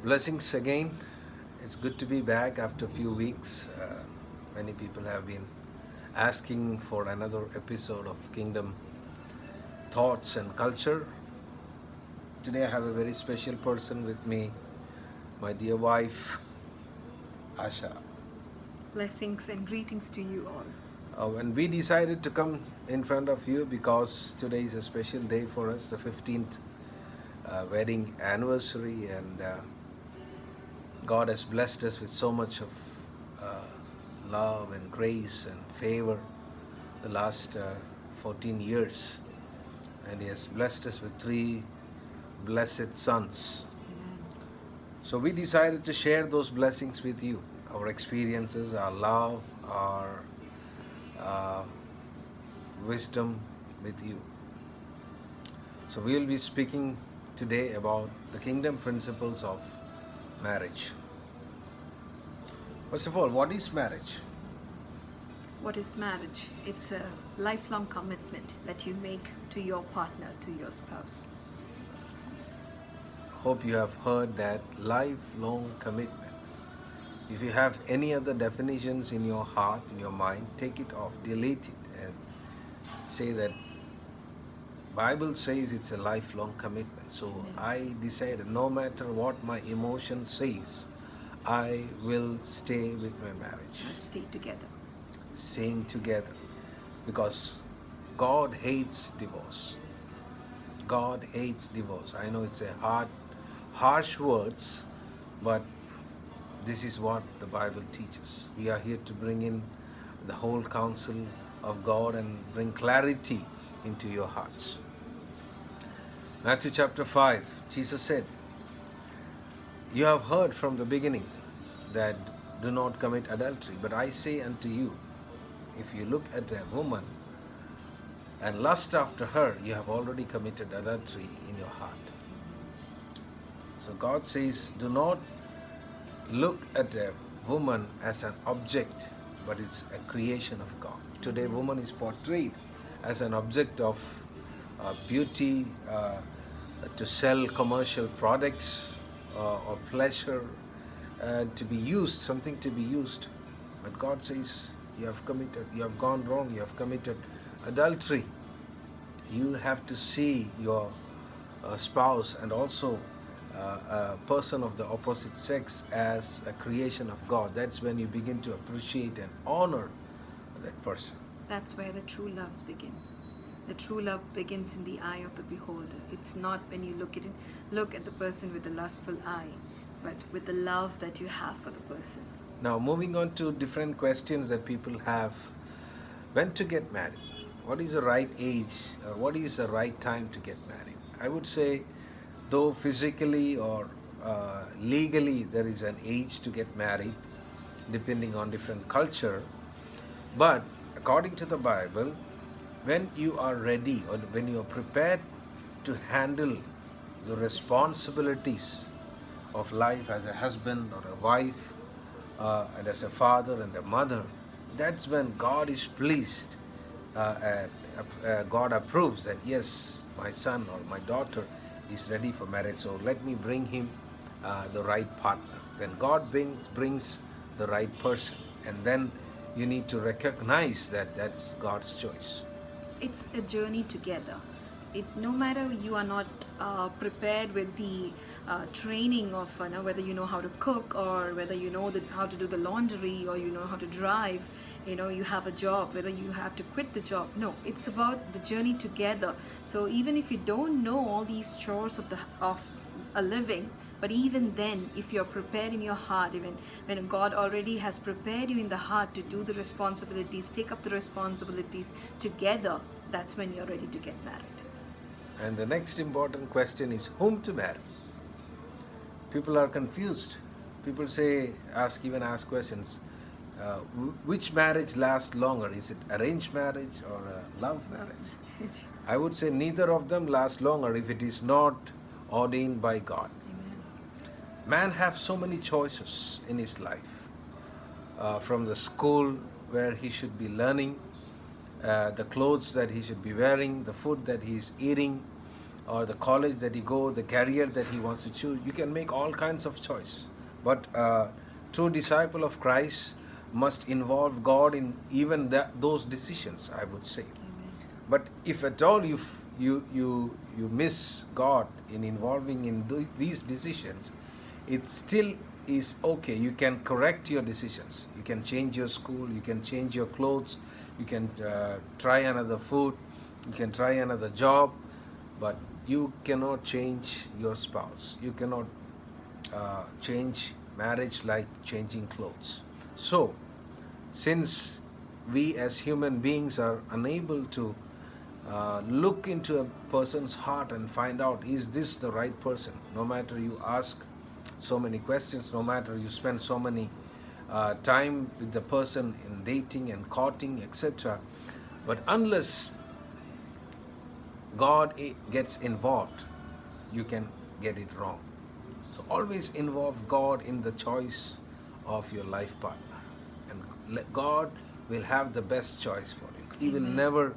Blessings again. It's good to be back after a few weeks. Many people have been asking for another episode of Kingdom Thoughts and Culture. Today I have a very special person with me, my dear wife, Asha. Blessings and greetings to you all. And we decided to come in front of you because today is a special day for us, the 15th wedding anniversary, and God has blessed us with so much of uh, love and grace and favor the last 14 years. And He has blessed us with three blessed sons. So we decided to share those blessings with you, our experiences, our love, our uh, wisdom with you. So we will be speaking today about the kingdom principles of marriage. First of all, what is marriage? What is marriage? It's a lifelong commitment that you make to your partner, to your spouse. Hope you have heard that lifelong commitment. If you have any other definitions in your heart, in your mind, take it off, delete it, and say that Bible says it's a lifelong commitment. So I decided no matter what my emotion says, I will stay with my marriage. Let's stay together. Staying together. Because God hates divorce. God hates divorce. I know it's a harsh words, but this is what the Bible teaches. We are here to bring in the whole counsel of God and bring clarity into your hearts. Matthew chapter 5, Jesus said, "You have heard from the beginning that do not commit adultery, but I say unto you, if you look at a woman and lust after her, you have already committed adultery in your heart." So God says, do not look at a woman as an object, but it's a creation of God. Today, woman is portrayed as an object of beauty, to sell commercial products or pleasure, to be used, something to be used. But God says, you have gone wrong, you have committed adultery. You have to see your spouse and also a person of the opposite sex as a creation of God. That's when you begin to appreciate and honor that person. That's where the true loves begin. The true love begins in the eye of the beholder. It's not when you look at the person with a lustful eye, but with the love that you have for the person. Now, moving on to different questions that people have. When to get married? What is the right age, or what is the right time to get married? I would say, though physically or legally there is an age to get married, depending on different culture, but according to the Bible, when you are ready or when you are prepared to handle the responsibilities of life as a husband or a wife, and as a father and a mother, that's when God is pleased. God approves that, yes, my son or my daughter is ready for marriage, so let me bring him the right partner. Then God brings the right person, and then you need to recognize that that's God's choice. It's a journey together. No matter you are not prepared with the training of whether you know how to cook, or whether you know how to do the laundry, or you know how to drive, you have a job, whether you have to quit the job. No, it's about the journey together. So even if you don't know all these chores of a living, but even then, if you're prepared in your heart, even when God already has prepared you in the heart to do the responsibilities, take up the responsibilities together, that's when you're ready to get married. And the next important question is whom to marry. People are confused. People ask questions. Which marriage lasts longer? Is it arranged marriage or a love marriage? I would say neither of them lasts longer if it is not ordained by God. Amen. Man has so many choices in his life. From the school where he should be learning, the clothes that he should be wearing, the food that he is eating, or the college that he go, the career that he wants to choose. You can make all kinds of choice, but true disciple of Christ must involve God in even those decisions, I would say. But if at all you miss God in involving in these decisions, it still is okay. You can correct your decisions. You can change your school. You can change your clothes. You can try another food. You can try another job, but you cannot change your spouse. You cannot change marriage like changing clothes. So, since we as human beings are unable to look into a person's heart and find out, is this the right person? No matter you ask so many questions, no matter you spend so many time with the person in dating and courting, etc. But unless God gets involved, you can get it wrong. So always involve God in the choice of your life partner, and God will have the best choice for you. He will Amen. never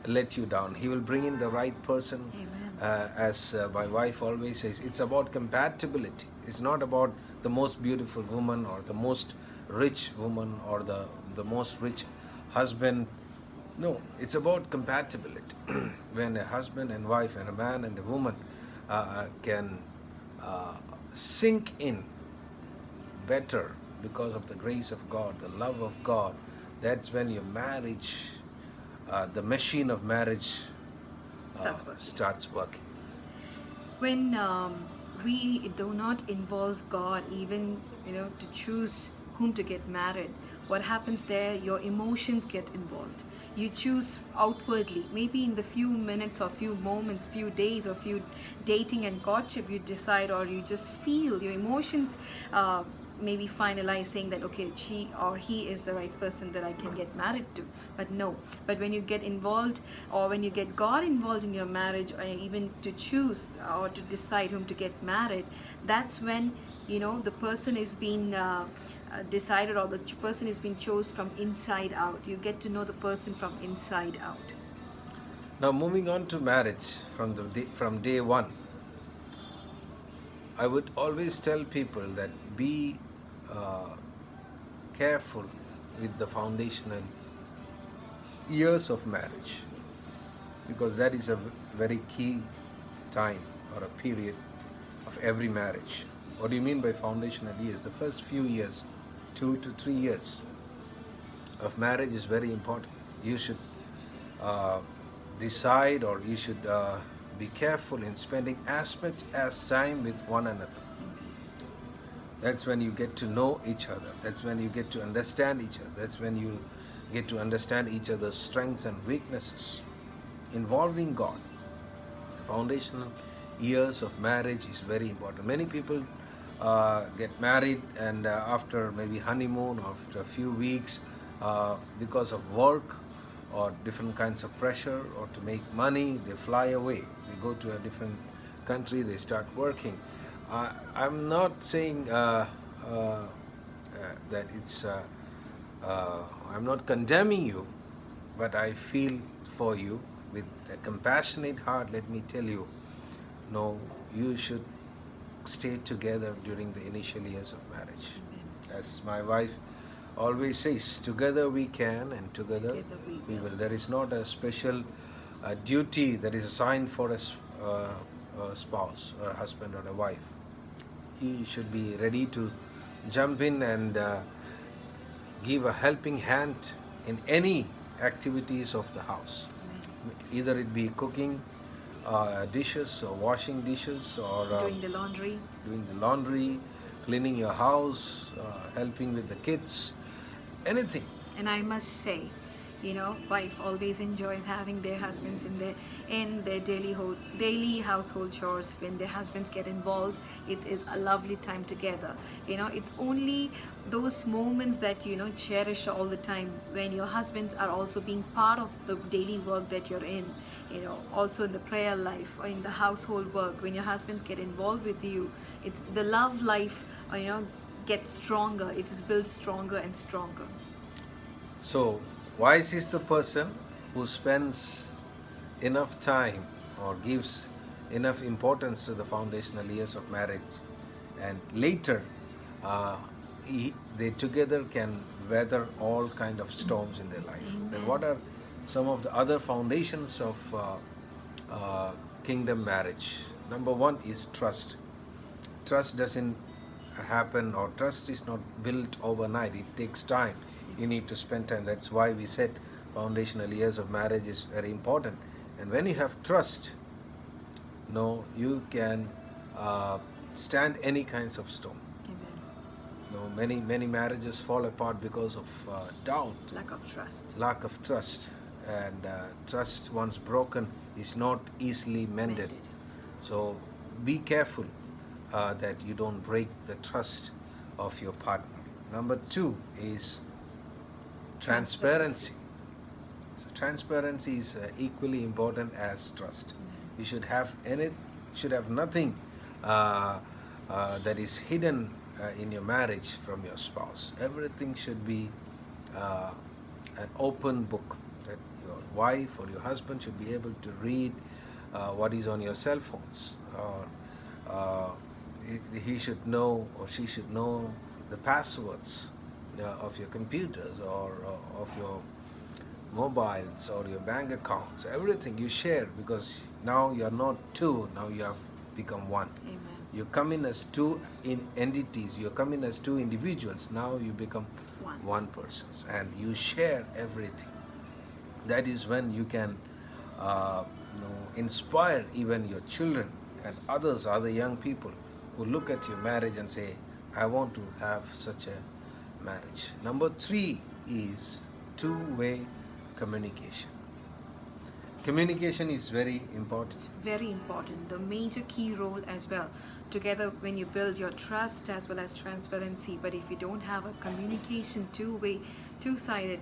let you down. He will bring in the right person. Amen. As my wife always says, it's about compatibility. It's not about the most beautiful woman or the most rich woman or the most rich husband. No, it's about compatibility. When a husband and wife and a man and a woman can uh, sink in better because of the grace of God, the love of God, that's when your marriage, the machine of marriage, Starts working. starts working. When we do not involve God, even to choose whom to get married, what happens there? Your emotions get involved. You choose outwardly, maybe in the few minutes or few moments, few days or few dating and courtship, you decide, or you just feel your emotions. Maybe finalize saying that okay, she or he is the right person that I can get married to. But no, but when you get involved, or when you get God involved in your marriage, or even to choose or to decide whom to get married, that's when the person is being decided, or the person is being chose from inside out. You get to know the person from inside out. Now, moving on to marriage from day one, I would always tell people that be uh, careful with the foundational years of marriage, because that is a very key time or a period of every marriage. What do you mean by foundational years? The first few years, 2 to 3 years of marriage is very important. You should uh, decide, or you should be careful in spending as much as time with one another. That's when you get to know each other. That's when you get to understand each other. That's when you get to understand each other's strengths and weaknesses. Involving God. The foundational years of marriage is very important. Many people get married, and after maybe honeymoon, after a few weeks, because of work or different kinds of pressure or to make money, they fly away. They go to a different country, they start working. I'm not saying that I'm not condemning you, but I feel for you with a compassionate heart. Let me tell you, no, you should stay together during the initial years of marriage. As my wife always says, together we can and together Together we we will. will. There is not a special duty that is assigned for a spouse or a husband or a wife. He should be ready to jump in and give a helping hand in any activities of the house. Either it be cooking dishes or washing dishes or Doing the laundry. doing the laundry, cleaning your house, helping with the kids, anything. And I must say, wife always enjoys having their husbands in their daily household chores. When their husbands get involved, it is a lovely time together. It's only those moments that cherish all the time, when your husbands are also being part of the daily work that you're in. Also in the prayer life or in the household work, when your husbands get involved with you, it's the love life. Gets stronger. It is built stronger and stronger. So, wise is the person who spends enough time or gives enough importance to the foundational years of marriage, and later uh, they together can weather all kind of storms in their life. Then what are some of the other foundations of kingdom marriage? Number one is trust. Trust doesn't happen, or trust is not built overnight. It takes time. You need to spend time. That's why we said foundational years of marriage is very important. And when you have trust, no, you can stand any kinds of storm. Amen. No, many marriages fall apart because of doubt, Lack of trust. lack of trust, and trust once broken is not easily mended. Mended. So be careful that you don't break the trust of your partner. Number two is transparency. So transparency is equally important as trust. You should have nothing that is hidden in your marriage from your spouse. Everything should be an open book that your wife or your husband should be able to read what is on your cell phones, or he should know or she should know the passwords of your computers, or of your mobiles, or your bank accounts. Everything you share, because now you are not two, now you have become one. Amen. You come in as two entities, you come in as two individuals, now you become one person, and you share everything. That is when you can inspire even your children and others, other young people who look at your marriage and say, I want to have such a marriage. Number three is two-way communication. Communication is very important. It's very important. The major key role as well. Together, when you build your trust as well as transparency, but if you don't have a communication two-way, two-sided,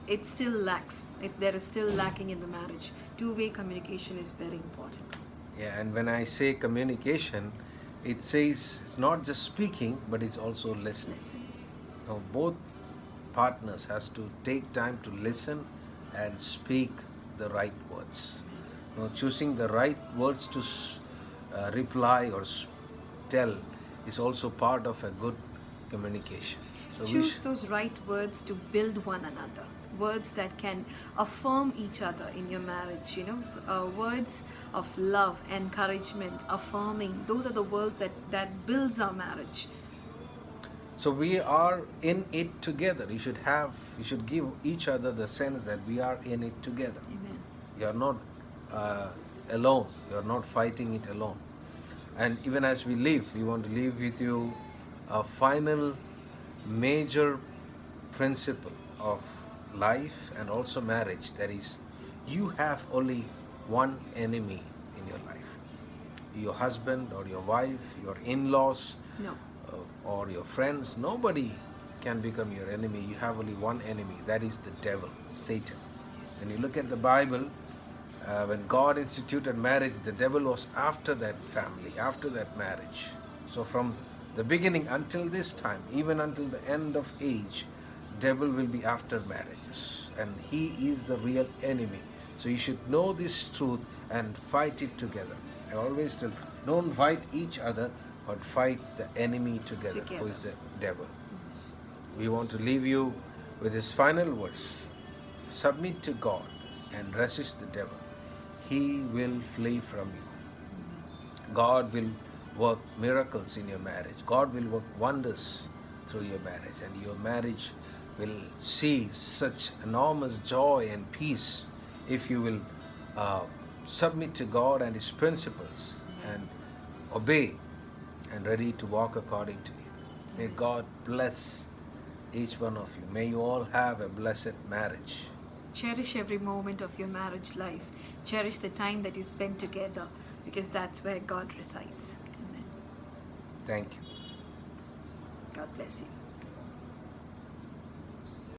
it still lacks. There is still lacking in the marriage. Two-way communication is very important. Yeah, and when I say communication, it says it's not just speaking, but it's also listening. Listen. Now, both partners has to take time to listen and speak the right words. Now, choosing the right words to reply or tell is also part of a good communication. So Choose those right words to build one another. Words that can affirm each other in your marriage, words of love, encouragement, affirming. Those are the words that builds our marriage. So we are in it together. You should give each other the sense that we are in it together. Amen. You are not alone. You are not fighting it alone. And even as we leave, we want to leave with you a final major principle of life and also marriage. That is, you have only one enemy in your life. Your husband or your wife, your in-laws, No. or your friends. Nobody can become your enemy. You have only one enemy. That is the devil, Satan. Yes. When you look at the Bible, when God instituted marriage, the devil was after that family, after that marriage. So from the beginning until this time, even until the end of age, devil will be after marriages, and he is the real enemy. So you should know this truth and fight it together. I always tell, don't fight each other, but fight the enemy together. Who is the devil. Yes. We want to leave you with his final words. Submit to God and resist the devil. He will flee from you. God will work miracles in your marriage. God will work wonders through your marriage, and your marriage will see such enormous joy and peace if you will submit to God and his principles and obey and ready to walk according to it. May God bless each one of you. May you all have a blessed marriage. Cherish every moment of your marriage life. Cherish the time that you spend together, because that's where God resides. Amen. Thank you. God bless you.